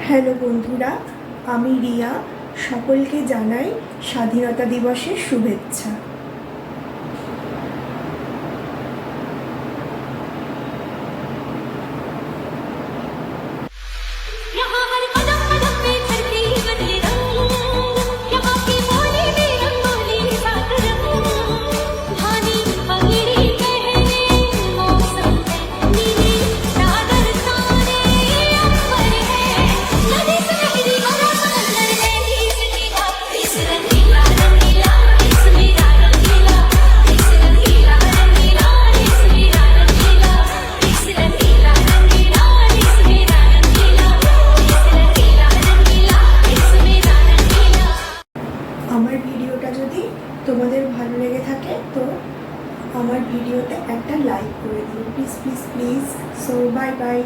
Hello বন্ধুরা, আমি রিয়া। সকলকে জানাই স্বাধীনতা দিবসের শুভেচ্ছা। আমার ভিডিওটা যদি তোমাদের ভালো লেগে থাকে তো আমার ভিডিওতে একটা লাইক করে দিও, please please please. So bye bye.